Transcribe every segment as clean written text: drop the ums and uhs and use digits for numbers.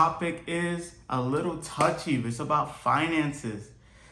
topic is a little touchy. It's about finances.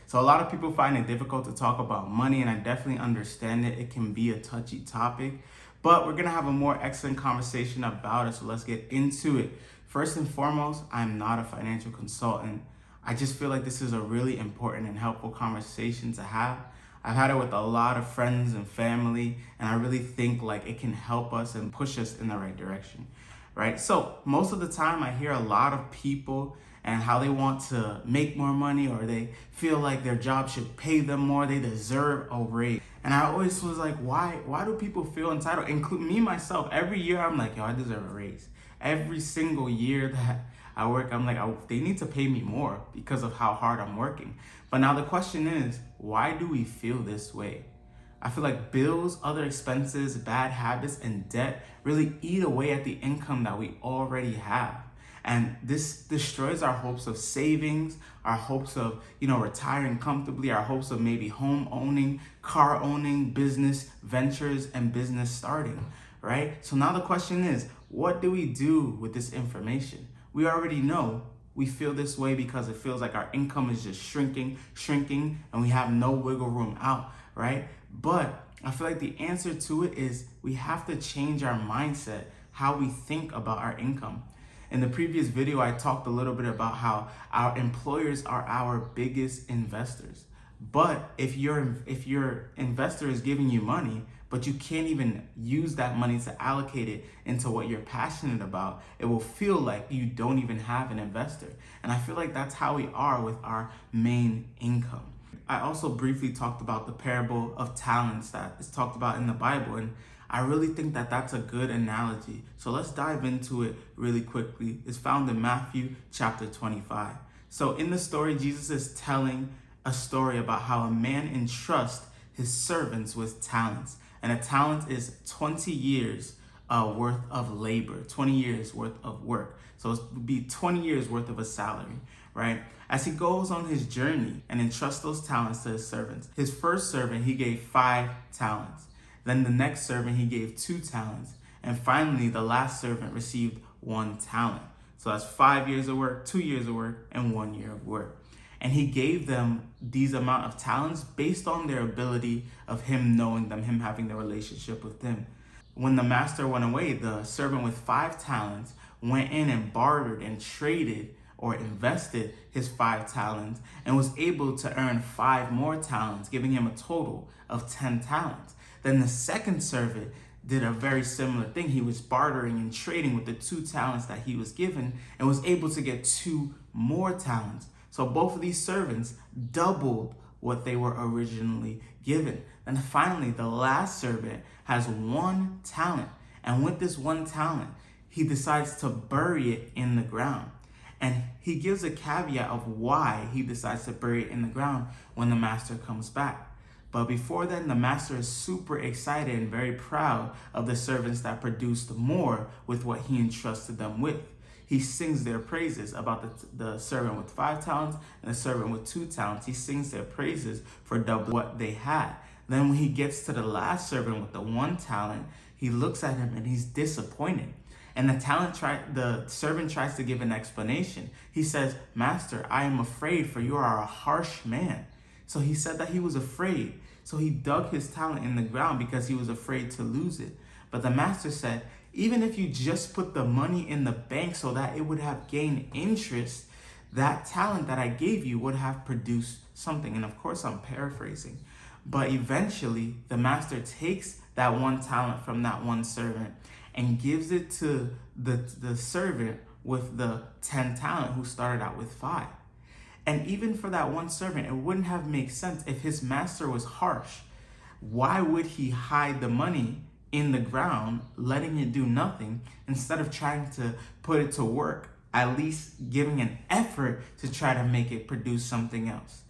So a lot of people find it difficult to talk about money, and I definitely understand it. It can be a touchy topic, but we're gonna have a more excellent conversation about it. So let's get into it. First and foremost, I'm not a financial consultant. I just feel like this is a really important and helpful conversation to have. I've had it with a lot of friends and family, and I really think like it can help us and push us in the right direction, right? So most of the time I hear a lot of people and how they want to make more money, or they feel like their job should pay them more, they deserve a raise. And I always was like, why do people feel entitled? Include me, myself, every year I'm like, yo, I deserve a raise. Every single year that I work, I'm like, they need to pay me more because of how hard I'm working. But now the question is, why do we feel this way? I feel like bills, other expenses, bad habits, and debt really eat away at the income that we already have. And this destroys our hopes of savings, our hopes of, retiring comfortably, our hopes of maybe home owning, car owning, business ventures, and business starting, right? So now the question is, what do we do with this information? We already know we feel this way because it feels like our income is just shrinking, and we have no wiggle room out, right? But I feel like the answer to it is we have to change our mindset, how we think about our income. In the previous video, I talked a little bit about how our employers are our biggest investors. But if your investor is giving you money, but you can't even use that money to allocate it into what you're passionate about, it will feel like you don't even have an investor. And I feel like that's how we are with our main income. I also briefly talked about the parable of talents that is talked about in the Bible, and I really think that that's a good analogy. So let's dive into it really quickly. It's found in Matthew chapter 25. So in the story, Jesus is telling a story about how a man entrusts his servants with talents. And a talent is 20 years worth of labor, 20 years worth of work. So it would be 20 years worth of a salary, right? As he goes on his journey and entrusts those talents to his servants. His first servant, he gave 5 talents. Then the next servant, he gave 2 talents. And finally, the last servant received 1 talent. So that's 5 years of work, 2 years of work, and 1 year of work. And he gave them these amount of talents based on their ability of him knowing them, him having the relationship with them. When the master went away, the servant with 5 talents went in and bartered and traded or invested his 5 talents and was able to earn 5 more talents, giving him a total of 10 talents. Then the second servant did a very similar thing. He was bartering and trading with the 2 talents that he was given and was able to get 2 more talents. So both of these servants doubled what they were originally given. And finally, the last servant has 1 talent. And with this 1 talent, he decides to bury it in the ground. And he gives a caveat of why he decides to bury it in the ground when the master comes back. But before then, the master is super excited and very proud of the servants that produced more with what he entrusted them with. He sings their praises about the servant with 5 talents and the servant with 2 talents. He sings their praises for double what they had. Then when he gets to the last servant with the 1 talent, he looks at him and he's disappointed. And the servant tries to give an explanation. He says, "Master, I am afraid, for you are a harsh man." So he said that he was afraid. So he dug his talent in the ground because he was afraid to lose it. But the master said, even if you just put the money in the bank so that it would have gained interest, that talent that I gave you would have produced something. And of course, I'm paraphrasing. But eventually, the master takes that 1 talent from that 1 servant and gives it to the servant with the 10 talent who started out with 5. And even for that 1 servant, it wouldn't have made sense if his master was harsh. Why would he hide the money in the ground, letting it do nothing, instead of trying to put it to work, at least giving an effort to try to make it produce something else?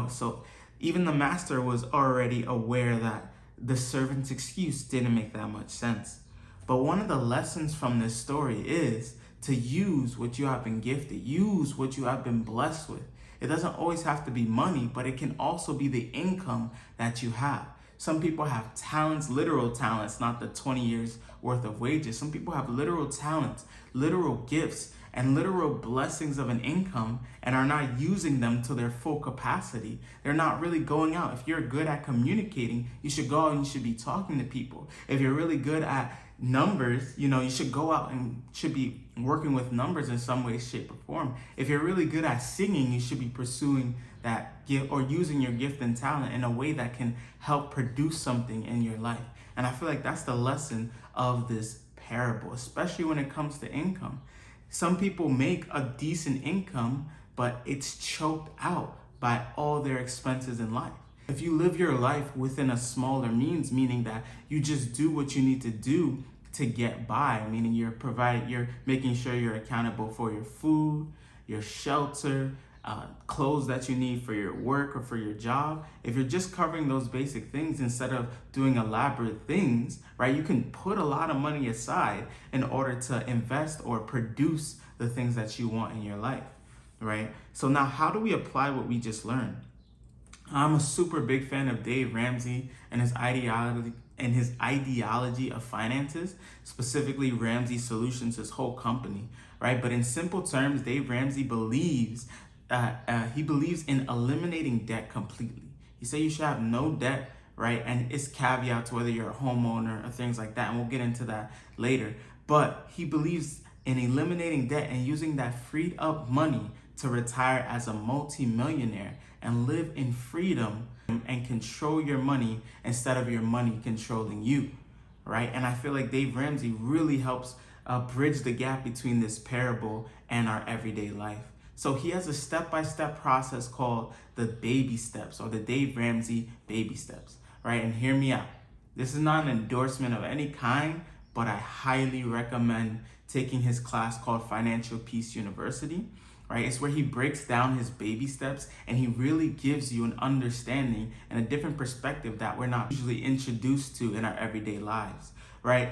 So even the master was already aware that the servant's excuse didn't make that much sense. But one of the lessons from this story is to use what you have been gifted, use what you have been blessed with. It doesn't always have to be money, but it can also be the income that you have. Some people have talents, literal talents, not the 20 years worth of wages. Some people have literal talents, literal gifts, and literal blessings of an income and are not using them to their full capacity. They're not really going out. If you're good at communicating, you should go out and you should be talking to people. If you're really good at numbers, you should go out and should be working with numbers in some way, shape, or form. If you're really good at singing, you should be pursuing that gift or using your gift and talent in a way that can help produce something in your life. And I feel like that's the lesson of this parable, especially when it comes to income. Some people make a decent income, but it's choked out by all their expenses in life. If you live your life within a smaller means, meaning that you just do what you need to do to get by, meaning you're making sure you're accountable for your food, your shelter, clothes that you need for your work or for your job. If you're just covering those basic things instead of doing elaborate things, right, you can put a lot of money aside in order to invest or produce the things that you want in your life, right? So now how do we apply what we just learned? I'm a super big fan of Dave Ramsey and his ideology of finances, specifically Ramsey Solutions, his whole company, right? But in simple terms, Dave Ramsey believes in eliminating debt completely. He said you should have no debt, right? And it's caveats whether you're a homeowner or things like that, and we'll get into that later. But he believes in eliminating debt and using that freed up money to retire as a multi-millionaire and live in freedom and control your money instead of your money controlling you, right? And I feel like Dave Ramsey really helps bridge the gap between this parable and our everyday life. So he has a step-by-step process called the baby steps, or the Dave Ramsey baby steps, right? And hear me out. This is not an endorsement of any kind, but I highly recommend taking his class called Financial Peace University, right? It's where he breaks down his baby steps and he really gives you an understanding and a different perspective that we're not usually introduced to in our everyday lives, right?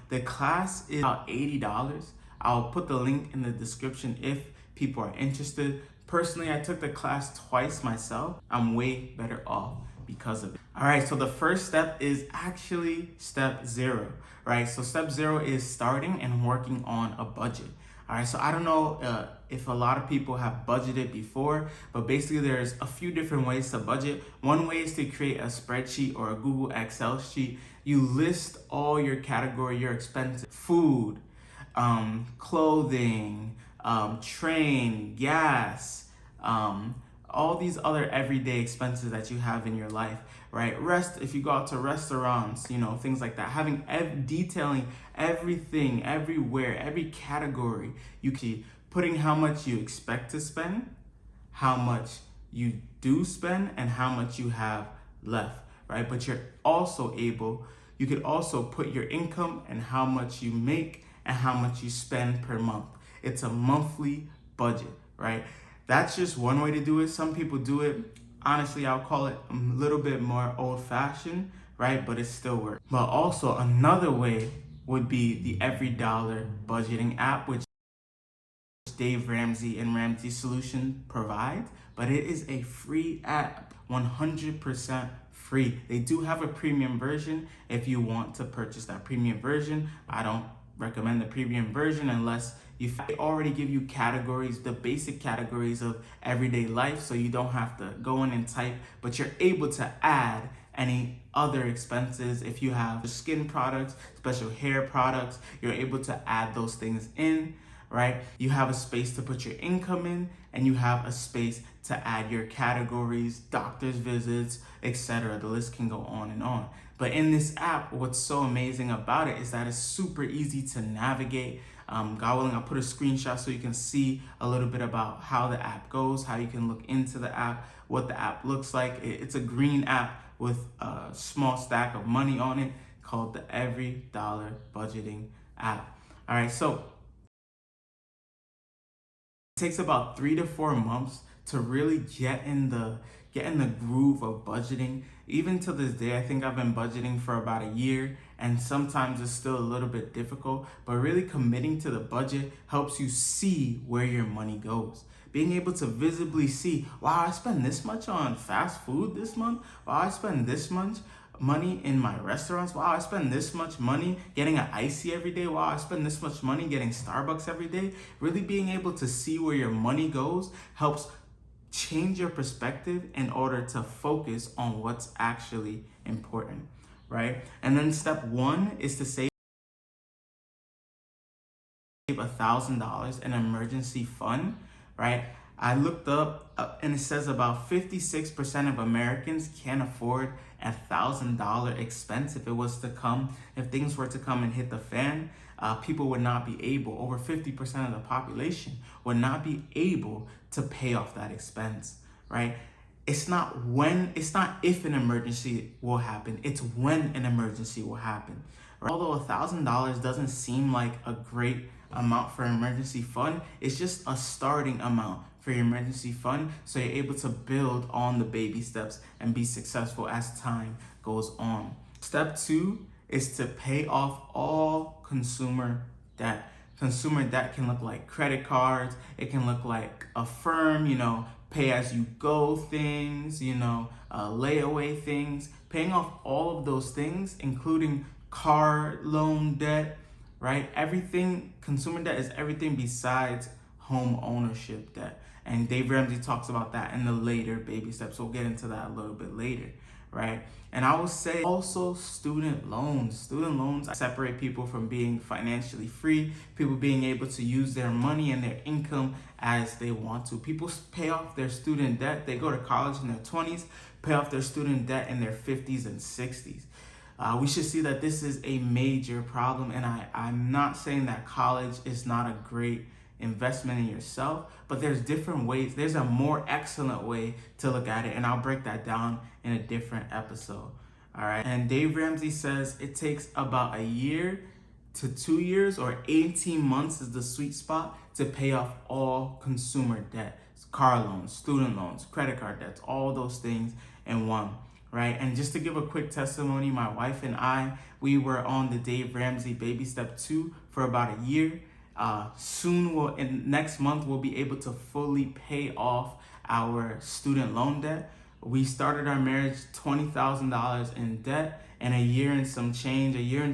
The class is about $80. I'll put the link in the description if people are interested. Personally, I took the class twice myself. I'm way better off because of it. All right, so the first step is actually step 0, right? So step 0 is starting and working on a budget. All right, so I don't know if a lot of people have budgeted before, but basically there's a few different ways to budget. One way is to create a spreadsheet or a Google Excel sheet. You list all your category, your expenses, food, clothing, train, gas, all these other everyday expenses that you have in your life, right? If you go out to restaurants, things like that, detailing everything, everywhere, every category, putting how much you expect to spend, how much you do spend, and how much you have left, right? But you could also put your income and how much you make and how much you spend per month. It's a monthly budget, right? That's just one way to do it. Some people do it, honestly, I'll call it a little bit more old-fashioned, right? But it still works. But also another way would be the Every Dollar budgeting app, which Dave Ramsey and Ramsey Solution provides, but it is a free app, 100% free. They do have a premium version if you want to purchase that premium version. I don't recommend the premium version unless they already give you categories, the basic categories of everyday life, so you don't have to go in and type, but you're able to add any other expenses. If you have skin products, special hair products, you're able to add those things in, right? You have a space to put your income in, and you have a space to add your categories, doctor's visits, etc. The list can go on and on. But in this app, what's so amazing about it is that it's super easy to navigate. God willing, I'll put a screenshot so you can see a little bit about how the app goes, how you can look into the app, what the app looks like. It's a green app with a small stack of money on it called the Every Dollar budgeting app. All right, so it takes about 3 to 4 months to really get in the groove of budgeting. Even to this day, I think I've been budgeting for about a year, and sometimes it's still a little bit difficult, but really committing to the budget helps you see where your money goes. Being able to visibly see, wow, I spend this much on fast food this month. Wow, I spend this much money in my restaurants. Wow, I spend this much money getting an icy every day. Wow, I spend this much money getting Starbucks every day. Really being able to see where your money goes helps change your perspective in order to focus on what's actually important, right? And then step one is to save $1,000 in an emergency fund, right? I looked up and it says about 56% of Americans can't afford $1,000 expense if things were to come and hit the fan. People would not be able, over 50% of the population would not be able to pay off that expense, right? It's not if an emergency will happen, it's when an emergency will happen. Right? Although $1,000 doesn't seem like a great amount for an emergency fund, it's just a starting amount for your emergency fund, so you're able to build on the baby steps and be successful as time goes on. Step two is to pay off all consumer debt. Consumer debt can look like credit cards, it can look like a firm, pay as you go things, layaway things. Paying off all of those things, including car loan debt, right? Everything, consumer debt is everything besides home ownership debt. And Dave Ramsey talks about that in the later baby steps. We'll get into that a little bit later, right? And I will say also student loans. Student loans separate people from being financially free, people being able to use their money and their income as they want to. People pay off their student debt. They go to college in their 20s, pay off their student debt in their 50s and 60s. We should see that this is a major problem, and I'm not saying that college is not a great investment in yourself, but there's different ways. There's a more excellent way to look at it, and I'll break that down in a different episode. All right. And Dave Ramsey says it takes about a year to 2 years, or 18 months is the sweet spot, to pay off all consumer debt, car loans, student loans, credit card debts, all those things in one. Right. And just to give a quick testimony, my wife and I, we were on the Dave Ramsey baby step 2 for about a year. Next month, we'll be able to fully pay off our student loan debt. We started our marriage $20,000 in debt, and a year and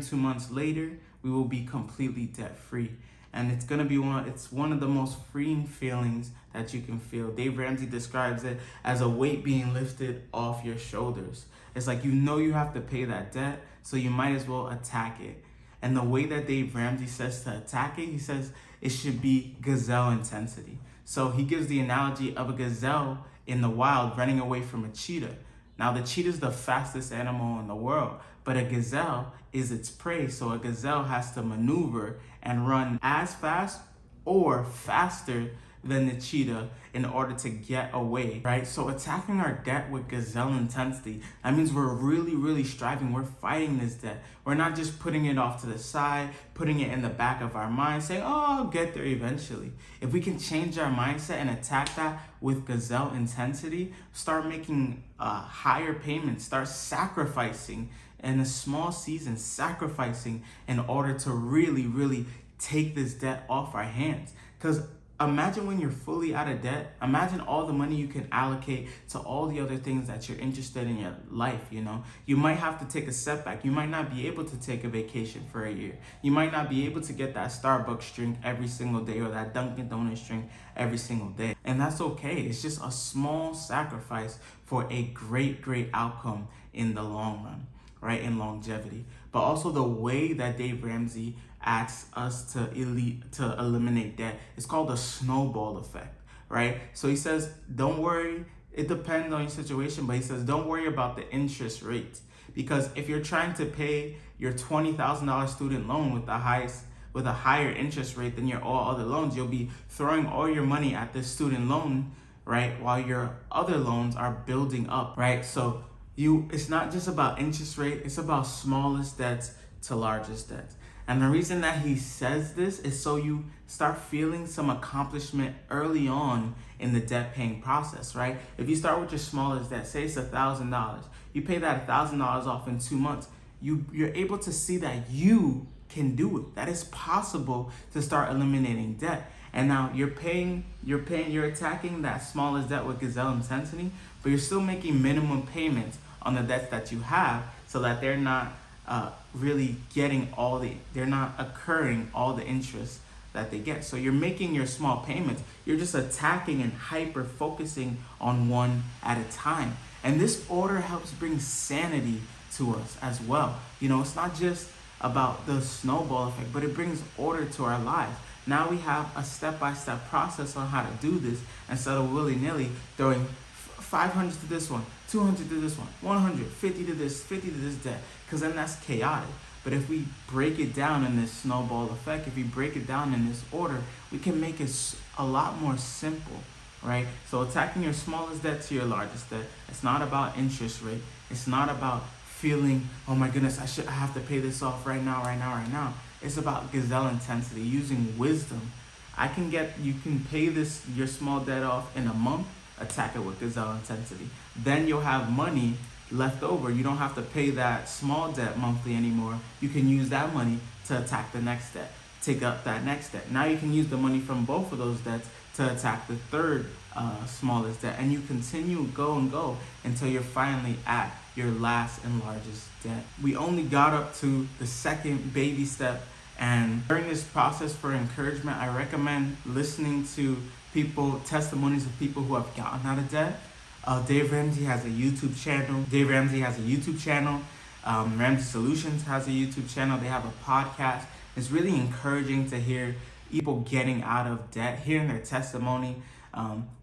2 months later, we will be completely debt free. And it's gonna be one of the most freeing feelings that you can feel. Dave Ramsey describes it as a weight being lifted off your shoulders. It's like you have to pay that debt, so you might as well attack it. And the way that Dave Ramsey says to attack it, he says it should be gazelle intensity. So he gives the analogy of a gazelle in the wild running away from a cheetah. Now the cheetah is the fastest animal in the world, but a gazelle is its prey. So a gazelle has to maneuver and run as fast or faster than the cheetah in order to get away, right? So attacking our debt with gazelle intensity, that means we're really, really striving. We're fighting this debt. We're not just putting it off to the side, putting it in the back of our mind, saying, oh, I'll get there eventually. If we can change our mindset and attack that with gazelle intensity, start making higher payments, start sacrificing in a small season, sacrificing in order to really, really take this debt off our hands. Because imagine when you're fully out of debt, imagine all the money you can allocate to all the other things that you're interested in your life, You might have to take a setback. You might not be able to take a vacation for a year. You might not be able to get that Starbucks drink every single day or that Dunkin' Donuts drink every single day. And that's okay. It's just a small sacrifice for a great, great outcome in the long run, right? In longevity. But also the way that Dave Ramsey asks us to eliminate debt. It's called the snowball effect, right? So he says, don't worry. It depends on your situation, but he says, don't worry about the interest rates, because if you're trying to pay your $20,000 student loan with a higher interest rate than your all other loans, you'll be throwing all your money at this student loan, right? While your other loans are building up, right? So it's not just about interest rate. It's about smallest debts to largest debts. And the reason that he says this is so you start feeling some accomplishment early on in the debt paying process, right? If you start with your smallest debt, say it's $1,000, you pay that $1,000 off in 2 months, you're able to see that you can do it. That it's possible to start eliminating debt. And now you're attacking that smallest debt with gazelle intensity, but you're still making minimum payments on the debts that you have, so that they're not really getting they're not occurring all the interest that they get. So you're making your small payments. You're just attacking and hyper focusing on one at a time. And this order helps bring sanity to us as well. It's not just about the snowball effect, but it brings order to our lives. Now we have a step-by-step process on how to do this, instead of willy-nilly throwing 500 to this one, 200 to this one, 150 to this, 50 to this debt, because then that's chaotic. But if we break it down in this snowball effect, if we break it down in this order, we can make it a lot more simple, right? So attacking your smallest debt to your largest debt. It's not about interest rate. It's not about feeling, oh my goodness, I have to pay this off right now. It's about gazelle intensity, using wisdom. You can pay your small debt off in a month, attack it with gazelle intensity. Then you'll have money left over. You don't have to pay that small debt monthly anymore. You can use that money to attack the next debt, take up that next debt. Now you can use the money from both of those debts to attack the third smallest debt, and you continue go until you're finally at your last and largest debt. We only got up to the second baby step, and during this process for encouragement, I recommend listening to testimonies of people who have gotten out of debt. Dave Ramsey has a YouTube channel. Ramsey Solutions has a YouTube channel. They have a podcast. It's really encouraging to hear people getting out of debt, hearing their testimony.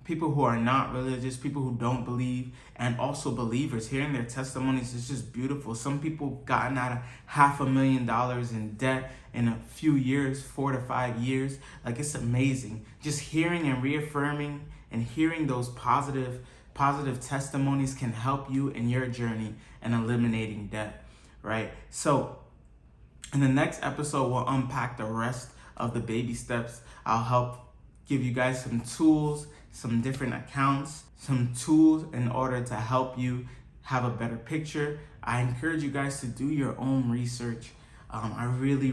People who are not religious, people who don't believe, and also believers, hearing their testimonies is just beautiful. Some people gotten out of $500,000 in debt in a few years, 4 to 5 years. Like, it's amazing. Just hearing and reaffirming and hearing those positive testimonies can help you in your journey in eliminating debt, right? So in the next episode, we'll unpack the rest of the baby steps. I'll help give you guys some tools, some different accounts, some tools in order to help you have a better picture. I encourage you guys to do your own research. I really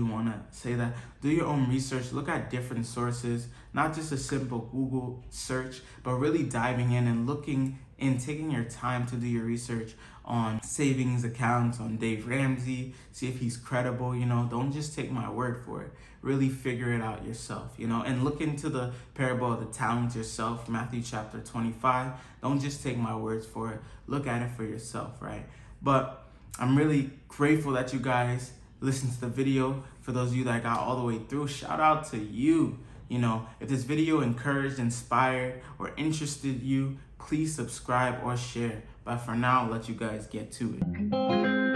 want to say that. Do your own research. Look at different sources, not just a simple Google search, but really diving in and looking and taking your time to do your research on savings accounts, on Dave Ramsey, see if he's credible. Don't just take my word for it. Really figure it out yourself, and look into the parable of the talents yourself, Matthew chapter 25. Don't just take my words for it. Look at it for yourself, right? But I'm really grateful that you guys listened to the video. For those of you that got all the way through, shout out to you. If this video encouraged, inspired, or interested you, please subscribe or share. But for now, I'll let you guys get to it.